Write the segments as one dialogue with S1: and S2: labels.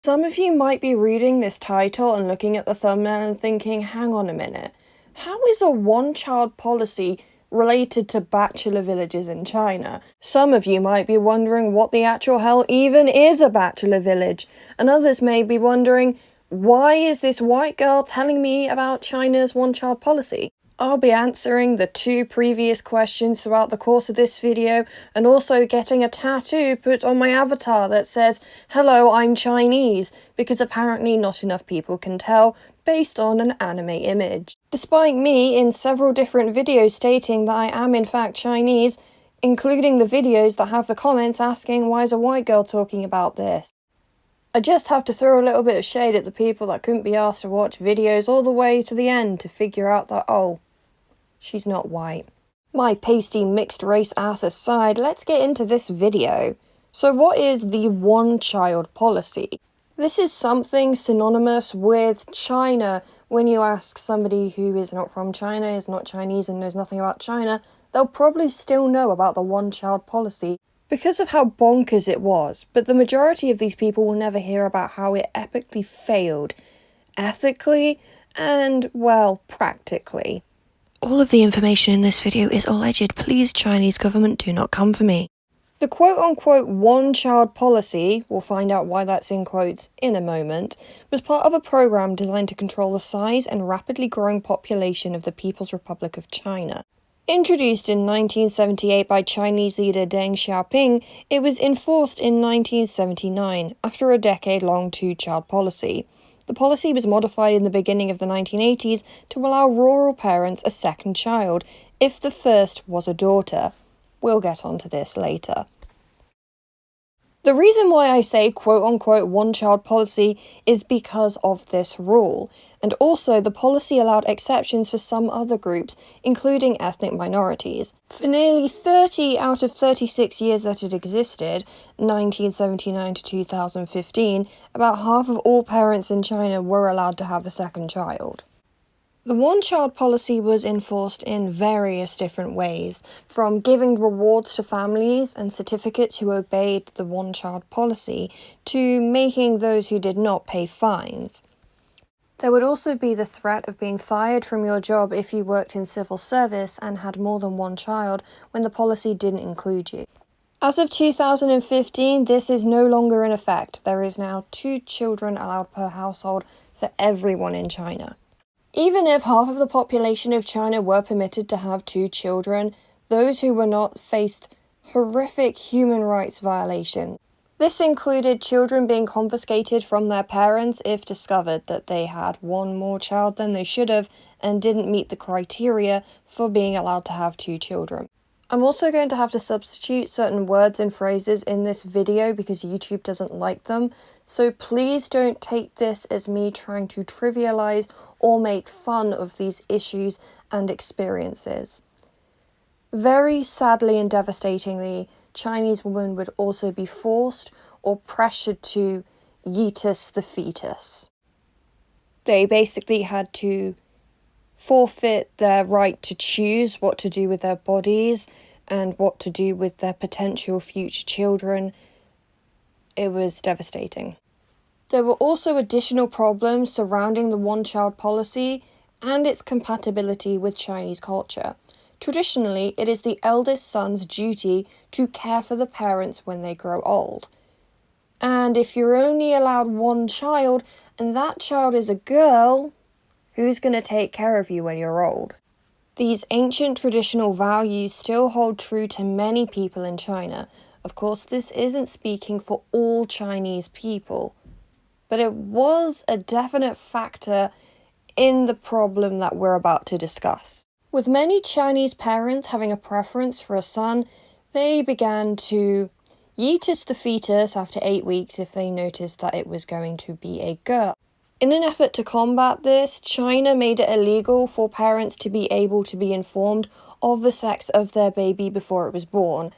S1: Some of you might be reading this title and looking at the thumbnail and thinking, hang on a minute, how is a one-child policy related to bachelor villages in China? Some of you might be wondering what the actual hell even is a bachelor village, and others may be wondering, why is this white girl telling me about China's one-child policy? I'll be answering the two previous questions throughout the course of this video, and also getting a tattoo put on my avatar that says, "Hello, I'm Chinese," because apparently not enough people can tell based on an anime image. Despite me in several different videos stating that I am in fact Chinese, including the videos that have the comments asking why is a white girl talking about this. I just have to throw a little bit of shade at the people that couldn't be asked to watch videos all the way to the end to figure out that, oh, she's not white. My pasty mixed race ass aside, let's get into this video. So what is the one-child policy? This is something synonymous with China. When you ask somebody who is not from China, is not Chinese and knows nothing about China, they'll probably still know about the one-child policy because of how bonkers it was, but the majority of these people will never hear about how it epically failed, ethically and, well, practically. All of the information in this video is alleged. Please, Chinese government, do not come for me. The quote-unquote one-child policy, we'll find out why that's in quotes in a moment, was part of a program designed to control the size and rapidly growing population of the People's Republic of China. Introduced in 1978 by Chinese leader Deng Xiaoping, it was enforced in 1979 after a decade-long two-child policy. The policy was modified in the beginning of the 1980s to allow rural parents a second child if the first was a daughter. We'll get onto this later. The reason why I say quote-unquote one-child policy is because of this rule, and also the policy allowed exceptions for some other groups, including ethnic minorities. For nearly 30 out of 36 years that it existed, 1979 to 2015, about half of all parents in China were allowed to have a second child. The one-child policy was enforced in various different ways, from giving rewards to families and certificates who obeyed the one-child policy, to making those who did not pay fines. There would also be the threat of being fired from your job if you worked in civil service and had more than one child when the policy didn't include you. As of 2015, this is no longer in effect. There is now 2 children allowed per household for everyone in China. Even if half of the population of China were permitted to have 2 children, those who were not faced horrific human rights violations. This included children being confiscated from their parents if discovered that they had one more child than they should have and didn't meet the criteria for being allowed to have 2 children. I'm also going to have to substitute certain words and phrases in this video because YouTube doesn't like them, so please don't take this as me trying to trivialize or make fun of these issues and experiences. Very sadly and devastatingly, Chinese women would also be forced or pressured to yeetus the fetus. They basically had to forfeit their right to choose what to do with their bodies and what to do with their potential future children. It was devastating. There were also additional problems surrounding the one-child policy and its compatibility with Chinese culture. Traditionally, it is the eldest son's duty to care for the parents when they grow old. And if you're only allowed one child, and that child is a girl, who's going to take care of you when you're old? These ancient traditional values still hold true to many people in China. Of course, this isn't speaking for all Chinese people, but it was a definite factor in the problem that we're about to discuss. With many Chinese parents having a preference for a son, they began to yeetus the fetus after 8 weeks if they noticed that it was going to be a girl. In an effort to combat this, China made it illegal for parents to be able to be informed of the sex of their baby before it was born,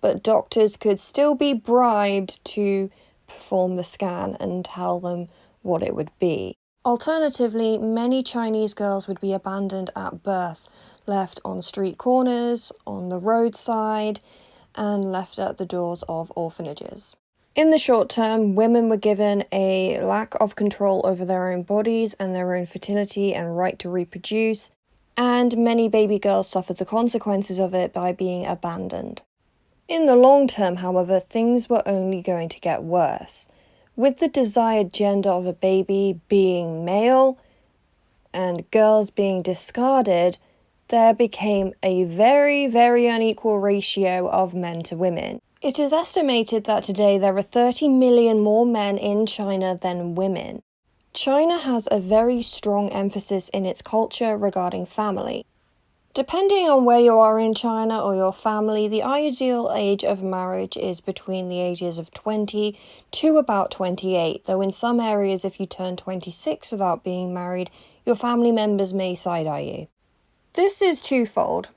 S1: but doctors could still be bribed to perform the scan and tell them what it would be. Alternatively, many Chinese girls would be abandoned at birth, left on street corners, on the roadside, and left at the doors of orphanages. In the short term, women were given a lack of control over their own bodies and their own fertility and right to reproduce, and many baby girls suffered the consequences of it by being abandoned. In the long term, however, things were only going to get worse. With the desired gender of a baby being male and girls being discarded, there became a very, very unequal ratio of men to women. It is estimated that today there are 30 million more men in China than women. China has a very strong emphasis in its culture regarding family. Depending on where you are in China or your family, the ideal age of marriage is between the ages of 20 to about 28, though in some areas if you turn 26 without being married, your family members may side-eye you. This is twofold.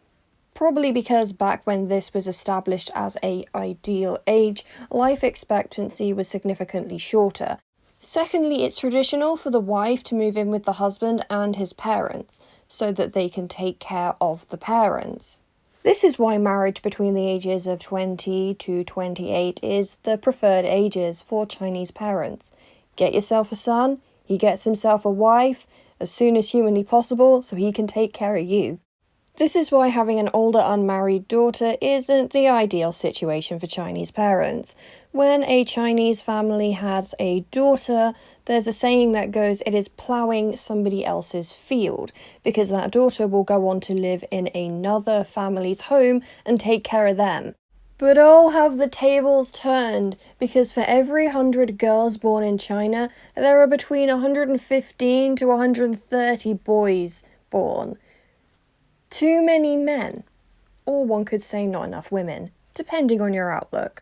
S1: Probably because back when this was established as an ideal age, life expectancy was significantly shorter. Secondly, it's traditional for the wife to move in with the husband and his parents, so that they can take care of the parents. This is why marriage between the ages of 20 to 28 is the preferred ages for Chinese parents. Get yourself a son, he gets himself a wife as soon as humanly possible so he can take care of you. This is why having an older unmarried daughter isn't the ideal situation for Chinese parents. When a Chinese family has a daughter, there's a saying that goes, it is ploughing somebody else's field, because that daughter will go on to live in another family's home and take care of them. But oh, have the tables turned, because for every 100 girls born in China, there are between 115 to 130 boys born. Too many men, or one could say not enough women, depending on your outlook.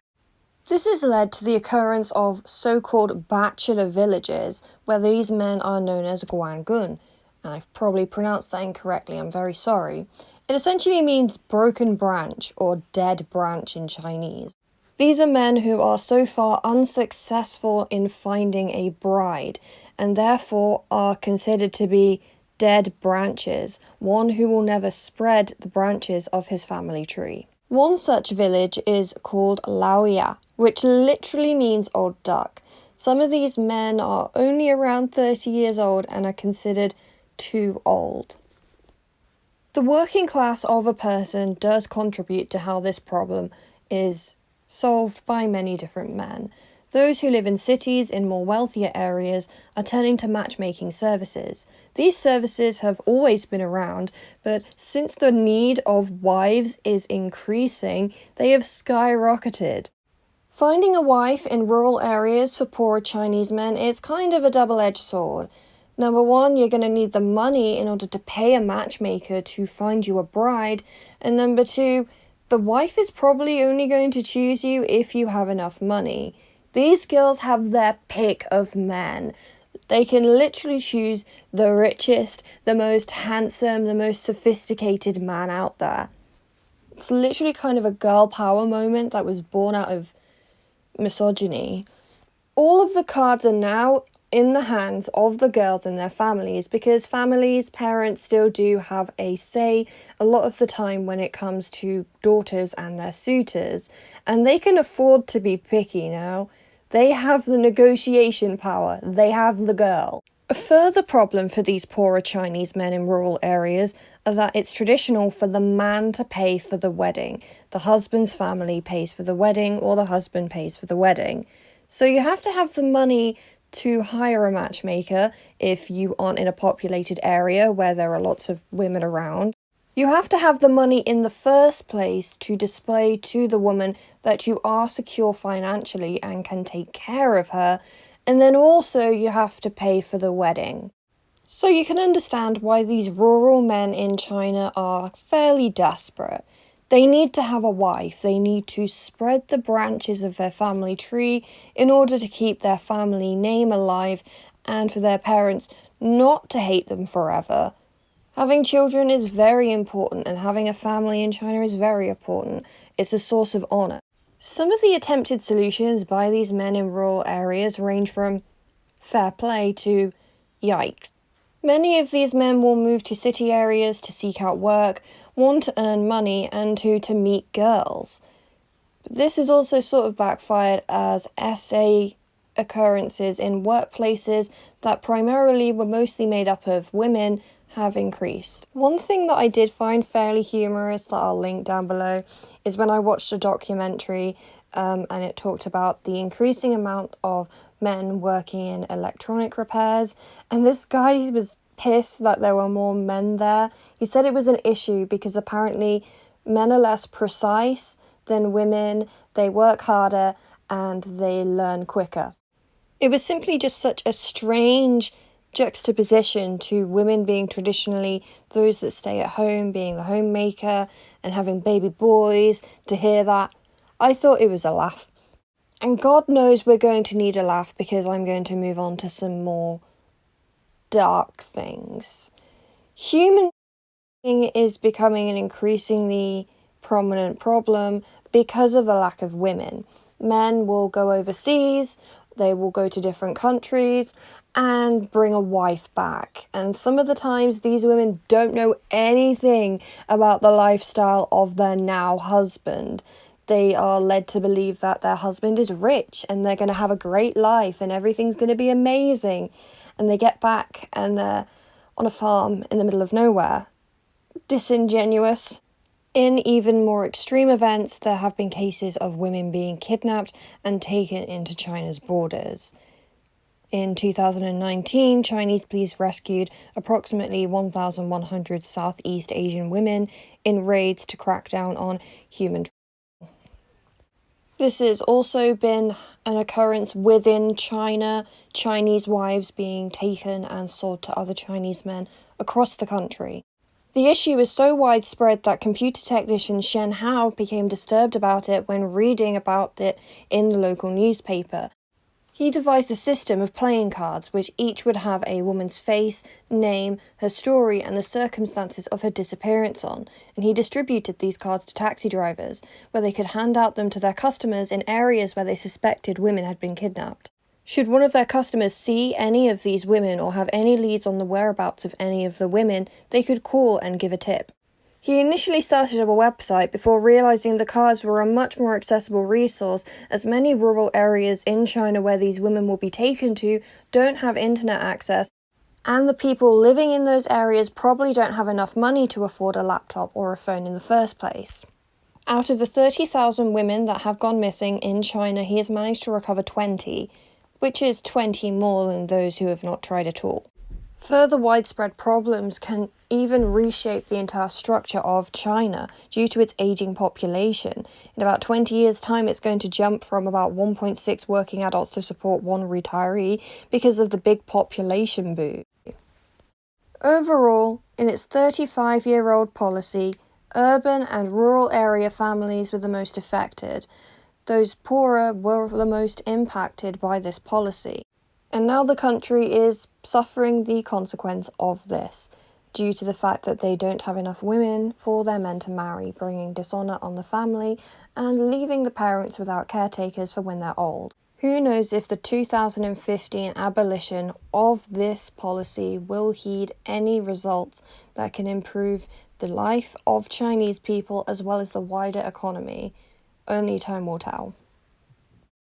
S1: This has led to the occurrence of so-called bachelor villages, where these men are known as Guānggùn, and I've probably pronounced that incorrectly, I'm very sorry. It essentially means broken branch, or dead branch in Chinese. These are men who are so far unsuccessful in finding a bride, and therefore are considered to be dead branches, one who will never spread the branches of his family tree. One such village is called Laoya, which literally means old duck. Some of these men are only around 30 years old and are considered too old. The working class of a person does contribute to how this problem is solved by many different men. Those who live in cities in more wealthier areas are turning to matchmaking services. These services have always been around, but since the need of wives is increasing, they have skyrocketed. Finding a wife in rural areas for poorer Chinese men is kind of a double-edged sword. Number one, you're going to need the money in order to pay a matchmaker to find you a bride, and number two, the wife is probably only going to choose you if you have enough money. These girls have their pick of men. They can literally choose the richest, the most handsome, the most sophisticated man out there. It's literally kind of a girl power moment that was born out of misogyny. All of the cards are now in the hands of the girls and their families, because families, parents still do have a say a lot of the time when it comes to daughters and their suitors, and they can afford to be picky now. They have the negotiation power. They have the girl. A further problem for these poorer Chinese men in rural areas are that it's traditional for the man to pay for the wedding. The husband's family pays for the wedding, or the husband pays for the wedding. So you have to have the money to hire a matchmaker if you aren't in a populated area where there are lots of women around. You have to have the money in the first place to display to the woman that you are secure financially and can take care of her, and then also you have to pay for the wedding. So you can understand why these rural men in China are fairly desperate. They need to have a wife, they need to spread the branches of their family tree in order to keep their family name alive and for their parents not to hate them forever. Having children is very important, and having a family in China is very important. It's a source of honour. Some of the attempted solutions by these men in rural areas range from fair play to yikes. Many of these men will move to city areas to seek out work, one to earn money, and two to meet girls. This is also sort of backfired as SA occurrences in workplaces that primarily were mostly made up of women have increased. One thing that I did find fairly humorous that I'll link down below is when I watched a documentary and it talked about the increasing amount of men working in electronic repairs, and this guy was pissed that there were more men there. He said it was an issue because apparently men are less precise than women, they work harder, and they learn quicker. It was simply just such a strange juxtaposition to women being traditionally those that stay at home, being the homemaker, and having baby boys. To hear that, I thought it was a laugh. And God knows we're going to need a laugh because I'm going to move on to some more dark things. Human being is becoming an increasingly prominent problem because of the lack of women. Men will go overseas, they will go to different countries and bring a wife back. And some of the times these women don't know anything about the lifestyle of their now husband. They are led to believe that their husband is rich and they're going to have a great life and everything's going to be amazing. And they get back and they're on a farm in the middle of nowhere. Disingenuous. In even more extreme events, there have been cases of women being kidnapped and taken into China's borders. In 2019, Chinese police rescued approximately 1,100 Southeast Asian women in raids to crack down on human trafficking. This has also been an occurrence within China, Chinese wives being taken and sold to other Chinese men across the country. The issue is so widespread that computer technician Shen Hao became disturbed about it when reading about it in the local newspaper. He devised a system of playing cards which each would have a woman's face, name, her story, and the circumstances of her disappearance on, and he distributed these cards to taxi drivers, where they could hand out them to their customers in areas where they suspected women had been kidnapped. Should one of their customers see any of these women or have any leads on the whereabouts of any of the women, they could call and give a tip. He initially started a website before realising the cards were a much more accessible resource, as many rural areas in China where these women will be taken to don't have internet access, and the people living in those areas probably don't have enough money to afford a laptop or a phone in the first place. Out of the 30,000 women that have gone missing in China, he has managed to recover 20, which is 20 more than those who have not tried at all. Further widespread problems can even reshape the entire structure of China due to its aging population. In about 20 years' time, it's going to jump from about 1.6 working adults to support one retiree because of the big population boom. Overall, in its 35-year-old policy, urban and rural area families were the most affected. Those poorer were the most impacted by this policy. And now the country is suffering the consequence of this, due to the fact that they don't have enough women for their men to marry, bringing dishonour on the family and leaving the parents without caretakers for when they're old. Who knows if the 2015 abolition of this policy will heed any results that can improve the life of Chinese people as well as the wider economy. Only time will tell.